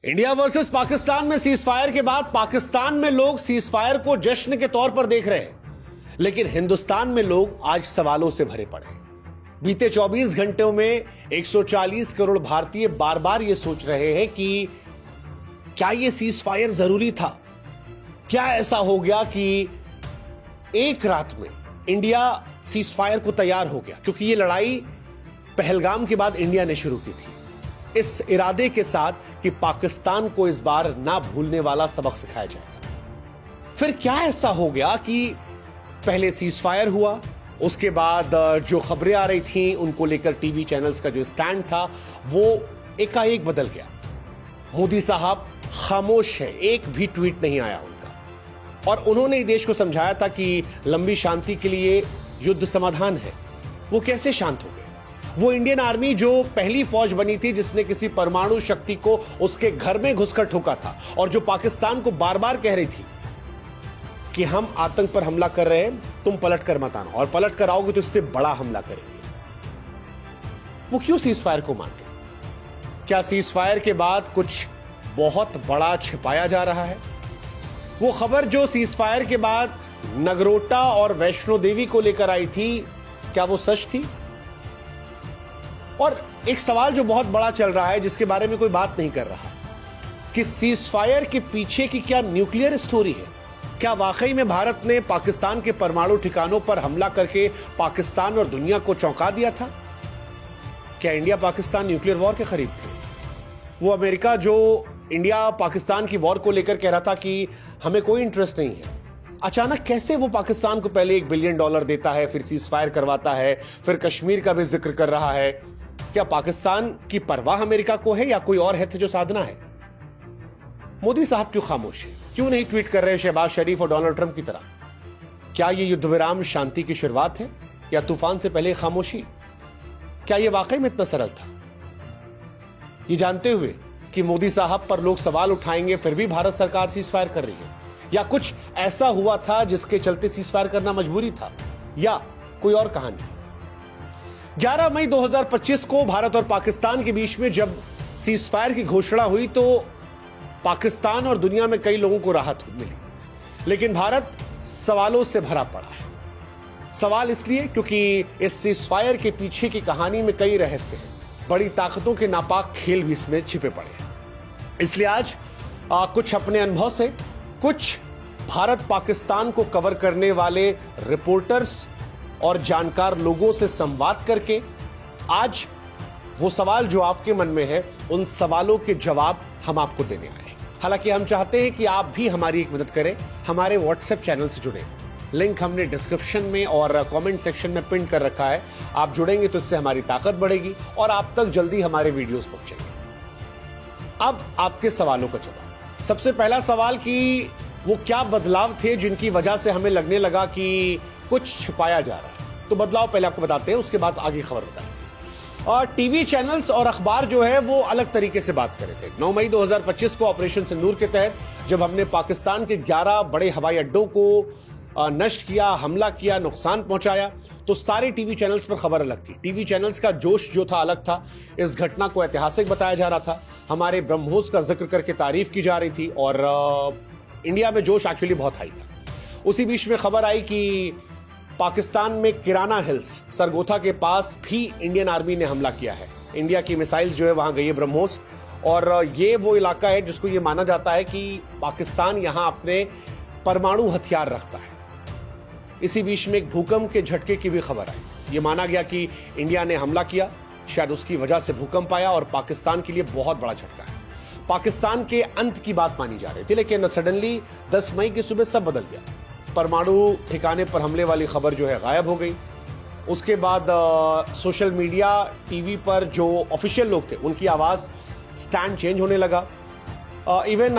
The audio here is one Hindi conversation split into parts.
इंडिया वर्सेस पाकिस्तान में सीज फायर के बाद पाकिस्तान में लोग सीज फायर को जश्न के तौर पर देख रहे हैं, लेकिन हिंदुस्तान में लोग आज सवालों से भरे पड़े हैं। बीते 24 घंटों में 140 करोड़ भारतीय बार बार यह सोच रहे हैं कि क्या यह सीज फायर जरूरी था। क्या ऐसा हो गया कि एक रात में इंडिया सीज फायर को तैयार हो गया, क्योंकि यह लड़ाई पहलगाम के बाद इंडिया ने शुरू की थी, इस इरादे के साथ कि पाकिस्तान को इस बार ना भूलने वाला सबक सिखाया जाएगा। फिर क्या ऐसा हो गया कि पहले सीज फायर हुआ, उसके बाद जो खबरें आ रही थी उनको लेकर टीवी चैनल्स का जो स्टैंड था वो एकाएक बदल गया। मोदी साहब खामोश है, एक भी ट्वीट नहीं आया उनका, और उन्होंने देश को समझाया था कि लंबी शांति के लिए युद्ध समाधान है। वो कैसे शांत हो गए? वो इंडियन आर्मी जो पहली फौज बनी थी जिसने किसी परमाणु शक्ति को उसके घर में घुसकर ठोका था, और जो पाकिस्तान को बार बार कह रही थी कि हम आतंक पर हमला कर रहे हैं, तुम पलट कर मत आना, और पलट कर आओगे तो इससे बड़ा हमला करेंगे। वो क्यों सीज फायर को मान गए? क्या सीज फायर के बाद कुछ बहुत बड़ा छिपाया जा रहा है? वो खबर जो सीज फायर के बाद नगरोटा और वैष्णो देवी को लेकर आई थी, क्या वो सच थी? और एक सवाल जो बहुत बड़ा चल रहा है, जिसके बारे में कोई बात नहीं कर रहा, कि सीज फायर के पीछे की क्या न्यूक्लियर स्टोरी है? क्या वाकई में भारत ने पाकिस्तान के परमाणु ठिकानों पर हमला करके पाकिस्तान और दुनिया को चौंका दिया था? क्या इंडिया पाकिस्तान न्यूक्लियर वॉर के करीब थे? वो अमेरिका जो इंडिया पाकिस्तान की वॉर को लेकर कह रहा था कि हमें कोई इंटरेस्ट नहीं है, अचानक कैसे वो पाकिस्तान को पहले $1 बिलियन देता है, फिर सीज फायर करवाता है, फिर कश्मीर का भी जिक्र कर रहा है? क्या पाकिस्तान की परवाह अमेरिका को है या कोई और हित जो साधना है? मोदी साहब क्यों खामोश है? क्यों नहीं ट्वीट कर रहे शहबाज शरीफ और डोनाल्ड ट्रंप की तरह? क्या ये युद्ध विराम शांति की शुरुआत है या तूफान से पहले खामोशी? क्या ये वाकई में इतना सरल था? ये जानते हुए कि मोदी साहब पर लोग सवाल उठाएंगे, फिर भी भारत सरकार सीज फायर कर रही है, या कुछ ऐसा हुआ था जिसके चलते सीज फायर करना मजबूरी था, या कोई और कहानी? 11 मई 2025 को भारत और पाकिस्तान के बीच में जब सीज फायर की घोषणा हुई तो पाकिस्तान और दुनिया में कई लोगों को राहत मिली, लेकिन भारत सवालों से भरा पड़ा है। सवाल इसलिए क्योंकि इस सीज फायर के पीछे की कहानी में कई रहस्य हैं, बड़ी ताकतों के नापाक खेल भी इसमें छिपे पड़े हैं। इसलिए आज कुछ अपने अनुभव से, कुछ भारत पाकिस्तान को कवर करने वाले रिपोर्टर्स और जानकार लोगों से संवाद करके आज वो सवाल जो आपके मन में है, उन सवालों के जवाब हम आपको देने आए हैं। हालांकि हम चाहते हैं कि आप भी हमारी एक मदद करें, हमारे व्हाट्सएप चैनल से जुड़े। लिंक हमने डिस्क्रिप्शन में और कमेंट सेक्शन में पिन कर रखा है। आप जुड़ेंगे तो इससे हमारी ताकत बढ़ेगी और आप तक जल्दी हमारे वीडियोस पहुंचेंगे। अब आपके सवालों का जवाब। सबसे पहला सवाल कि वो क्या बदलाव थे जिनकी वजह से हमें लगने लगा कि कुछ छिपाया जा रहा है? तो बदलाव पहले आपको बताते हैं, उसके बाद आगे खबर बताएं। और टीवी चैनल्स और अखबार जो है वो अलग तरीके से बात कर रहे थे। 9 मई 2025 को ऑपरेशन सिंदूर के तहत जब हमने पाकिस्तान के 11 बड़े हवाई अड्डों को नष्ट किया, हमला किया, नुकसान पहुंचाया, तो सारे टीवी चैनल्स पर खबर अलग थी। टीवी चैनल्स का जोश जो था अलग था। इस घटना को ऐतिहासिक बताया जा रहा था, हमारे ब्रह्मोस का जिक्र करके तारीफ की जा रही थी, और इंडिया में जोश एक्चुअली बहुत हाई था। उसी बीच में खबर आई कि पाकिस्तान में किराना हिल्स सरगोथा के पास भी इंडियन आर्मी ने हमला किया है। इंडिया की मिसाइल्स जो है वहां गई है ब्रह्मोस, और ये वो इलाका है जिसको ये माना जाता है कि पाकिस्तान यहां अपने परमाणु हथियार रखता है। इसी बीच में एक भूकंप के झटके की भी खबर आई। ये माना गया कि इंडिया ने हमला किया, शायद उसकी वजह से भूकंप आया, और पाकिस्तान के लिए बहुत बड़ा झटका है। पाकिस्तान के अंत की बात मानी जा रही थी, लेकिन सडनली 10 मई की सुबह सब बदल गया। परमाणु ठिकाने पर हमले वाली खबर जो है गायब हो गई। उसके बाद सोशल मीडिया, टीवी पर जो ऑफिशियल लोग थे उनकी आवाज, स्टैंड चेंज होने लगा। Even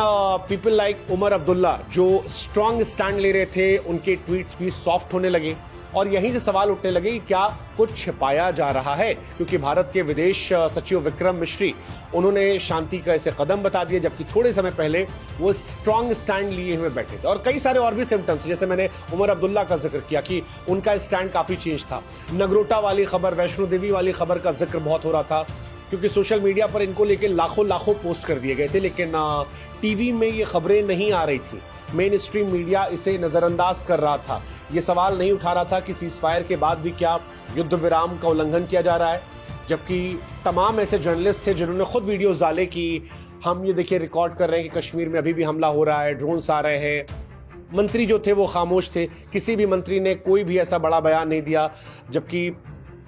people like Omar Abdullah जो स्ट्रांग स्टैंड ले रहे थे, उनके ट्वीट्स भी सॉफ्ट होने लगे, और यहीं से सवाल उठने लगे कि क्या कुछ छिपाया जा रहा है, क्योंकि भारत के विदेश सचिव विक्रम मिश्री, उन्होंने शांति का ऐसे कदम बता दिए, जबकि थोड़े समय पहले वो स्ट्रांग स्टैंड लिए हुए बैठे थे। और कई सारे और भी सिम्टम्स, जैसे मैंने उमर अब्दुल्ला का जिक्र किया कि उनका स्टैंड काफी चेंज था। नगरोटा वाली खबर, वैष्णो देवी वाली खबर का जिक्र बहुत हो रहा था क्योंकि सोशल मीडिया पर इनको लेके लाखों लाखों पोस्ट कर दिए गए थे, लेकिन टीवी में ये खबरें नहीं आ रही थी। मेन स्ट्रीम मीडिया इसे नजरअंदाज कर रहा था, ये सवाल नहीं उठा रहा था कि सीजफायर के बाद भी क्या युद्ध विराम का उल्लंघन किया जा रहा है, जबकि तमाम ऐसे जर्नलिस्ट थे जिन्होंने खुद वीडियोस डाले कि हम ये देखिए रिकॉर्ड कर रहे हैं कि कश्मीर में अभी भी हमला हो रहा है, ड्रोन्स आ रहे हैं। मंत्री जो थे वो खामोश थे, किसी भी मंत्री ने कोई भी ऐसा बड़ा बयान नहीं दिया, जबकि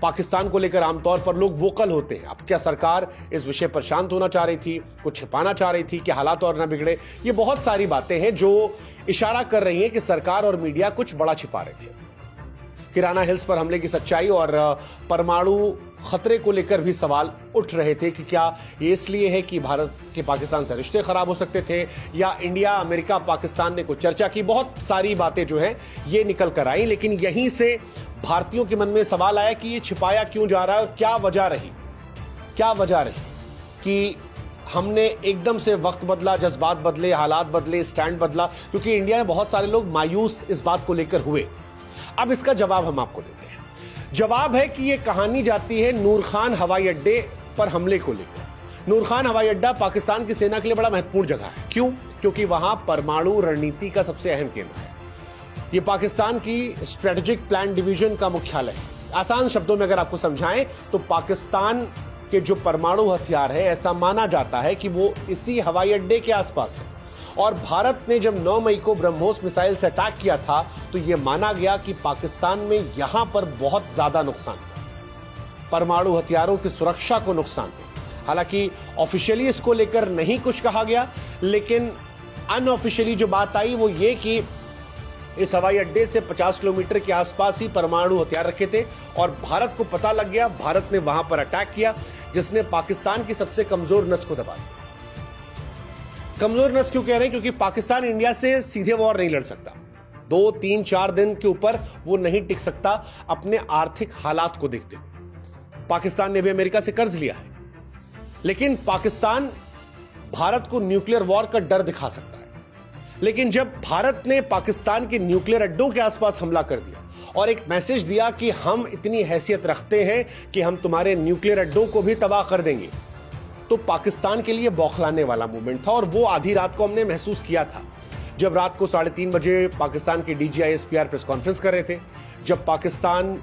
पाकिस्तान को लेकर आमतौर पर लोग वोकल होते हैं। अब क्या सरकार इस विषय पर शांत होना चाह रही थी, कुछ छिपाना चाह रही थी कि हालात और ना बिगड़े? ये बहुत सारी बातें हैं जो इशारा कर रही हैं कि सरकार और मीडिया कुछ बड़ा छिपा रहे थे। किराना हिल्स पर हमले की सच्चाई और परमाणु खतरे को लेकर भी सवाल उठ रहे थे कि क्या ये इसलिए है कि भारत के पाकिस्तान से रिश्ते खराब हो सकते थे, या इंडिया अमेरिका पाकिस्तान ने कुछ चर्चा की। बहुत सारी बातें जो हैं ये निकल कर आई, लेकिन यहीं से भारतीयों के मन में सवाल आया कि ये छिपाया क्यों जा रहा है और क्या वजह रही कि हमने एकदम से वक्त बदला, जज्बात बदले, हालात बदले, स्टैंड बदला, क्योंकि इंडिया में बहुत सारे लोग मायूस इस बात को लेकर हुए। अब इसका जवाब हम आपको देते हैं। जवाब है कि यह कहानी जाती है नूर खान हवाई अड्डे पर हमले को लेकर। नूर खान हवाई अड्डा पाकिस्तान की सेना के लिए बड़ा महत्वपूर्ण जगह है। क्यों? क्योंकि वहां परमाणु रणनीति का सबसे अहम केंद्र है। यह पाकिस्तान की स्ट्रेटेजिक प्लान डिवीजन का मुख्यालय है। आसान शब्दों में अगर आपको समझाएं तो पाकिस्तान के जो परमाणु हथियार है, ऐसा माना जाता है कि वो इसी हवाई अड्डे के आसपास है। और भारत ने जब 9 मई को ब्रह्मोस मिसाइल से अटैक किया था तो यह माना गया कि पाकिस्तान में यहां पर बहुत ज्यादा नुकसान हुआ, परमाणु हथियारों की सुरक्षा को नुकसान हुआ। हालांकि ऑफिशियली इसको लेकर नहीं कुछ कहा गया, लेकिन अनऑफिशियली जो बात आई वो ये कि इस हवाई अड्डे से 50 किलोमीटर के आसपास ही परमाणु हथियार रखे थे और भारत को पता लग गया। भारत ने वहां पर अटैक किया, जिसने पाकिस्तान की सबसे कमजोर नस को दबा दिया। कमजोर नस क्यों कह रहे हैं? क्योंकि पाकिस्तान इंडिया से सीधे वॉर नहीं लड़ सकता। 2, 3, 4 दिन के ऊपर वो नहीं टिक सकता अपने आर्थिक हालात को देखते। पाकिस्तान ने भी अमेरिका से कर्ज लिया है, लेकिन पाकिस्तान भारत को न्यूक्लियर वॉर का डर दिखा सकता है। लेकिन जब भारत ने पाकिस्तान के न्यूक्लियर अड्डों के आसपास हमला कर दिया और एक मैसेज दिया कि हम इतनी हैसियत रखते हैं कि हम तुम्हारे न्यूक्लियर अड्डों को भी तबाह कर देंगे, तो पाकिस्तान के लिए बौखलाने वाला मूवमेंट था। और वो आधी रात को हमने महसूस किया था, जब रात को 3:30 बजे पाकिस्तान के DGI SPR प्रेस कॉन्फ्रेंस कर रहे थे, जब पाकिस्तान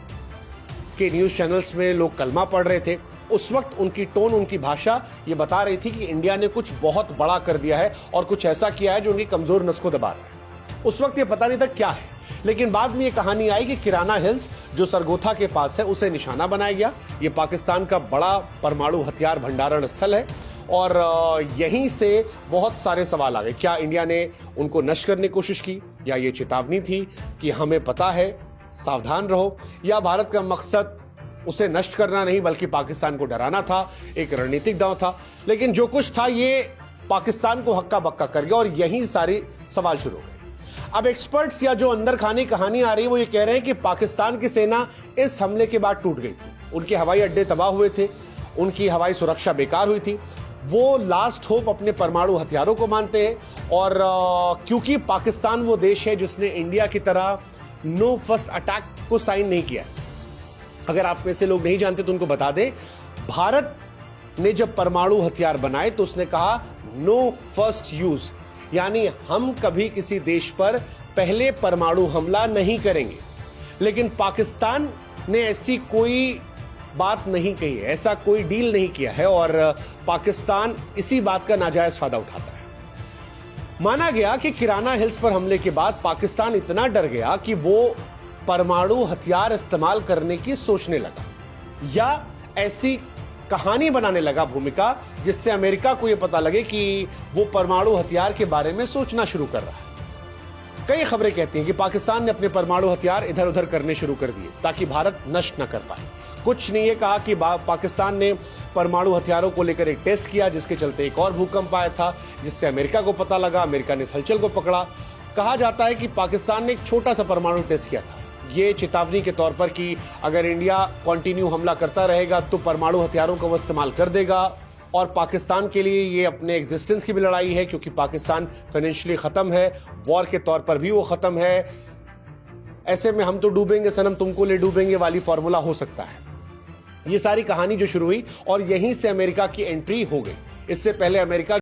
के न्यूज चैनल्स में लोग कलमा पढ़ रहे थे। उस वक्त उनकी टोन, उनकी भाषा ये बता रही थी कि इंडिया ने कुछ बहुत बड़ा कर दिया है और कुछ ऐसा किया है जो उनकी कमजोर नस को दबा रहा है। उस वक्त ये पता नहीं था क्या है, लेकिन बाद में ये कहानी आई कि किराना हिल्स जो सरगोथा के पास है उसे निशाना बनाया गया। ये पाकिस्तान का बड़ा परमाणु हथियार भंडारण स्थल है और यहीं से बहुत सारे सवाल आ गए। क्या इंडिया ने उनको नष्ट करने की कोशिश की, या ये चेतावनी थी कि हमें पता है, सावधान रहो, या भारत का मकसद उसे नष्ट करना नहीं बल्कि पाकिस्तान को डराना था, एक रणनीतिक दांव था? लेकिन जो कुछ था ये पाकिस्तान को हक्का बक्का कर गया और यही सारे सवाल शुरू हो गए। अब एक्सपर्ट्स या जो अंदर खानी कहानी आ रही है वो ये कह रहे हैं कि पाकिस्तान की सेना इस हमले के बाद टूट गई थी। उनके हवाई अड्डे तबाह हुए थे, उनकी हवाई सुरक्षा बेकार हुई थी। वो लास्ट होप अपने परमाणु हथियारों को मानते हैं और क्योंकि पाकिस्तान वो देश है जिसने इंडिया की तरह नो फर्स्ट अटैक को साइन नहीं किया है। अगर आप में से लोग नहीं जानते तो उनको बता दें, भारत ने जब परमाणु हथियार बनाए तो उसने कहा नो फर्स्ट यूज, यानी हम कभी किसी देश पर पहले परमाणु हमला नहीं करेंगे। लेकिन पाकिस्तान ने ऐसी कोई बात नहीं कही है, ऐसा कोई डील नहीं किया है और पाकिस्तान इसी बात का नाजायज फायदा उठाता है। माना गया कि किराना हिल्स पर हमले के बाद पाकिस्तान इतना डर गया कि वो परमाणु हथियार इस्तेमाल करने की सोचने लगा, या ऐसी कहानी बनाने लगा भूमिका जिससे अमेरिका को यह पता लगे कि वो परमाणु हथियार के बारे में सोचना शुरू कर रहा है। कई खबरें कहती हैं कि पाकिस्तान ने अपने परमाणु हथियार इधर उधर करने शुरू कर दिए ताकि भारत नष्ट न कर पाए। कुछ ने यह कहा कि पाकिस्तान ने परमाणु हथियारों को लेकर एक टेस्ट किया जिसके चलते एक और भूकंप आया था, जिससे अमेरिका को पता लगा, अमेरिका ने इस हलचल को पकड़ा। कहा जाता है कि पाकिस्तान ने एक छोटा सा परमाणु टेस्ट किया था, ये चेतावनी के तौर पर कि अगर इंडिया कंटिन्यू हमला करता रहेगा तो परमाणु हथियारों का वो इस्तेमाल कर देगा। और पाकिस्तान के लिए ये अपने एग्जिस्टेंस की भी लड़ाई है क्योंकि पाकिस्तान फाइनेंशियली खत्म है, वॉर के तौर पर भी वो खत्म है। ऐसे में हम तो डूबेंगे सनम तुमको ले डूबेंगे वाली फॉर्मूला हो सकता है। ये सारी कहानी जो शुरू हुई और यहीं से अमेरिका की एंट्री हो गई। इससे पहले अमेरिका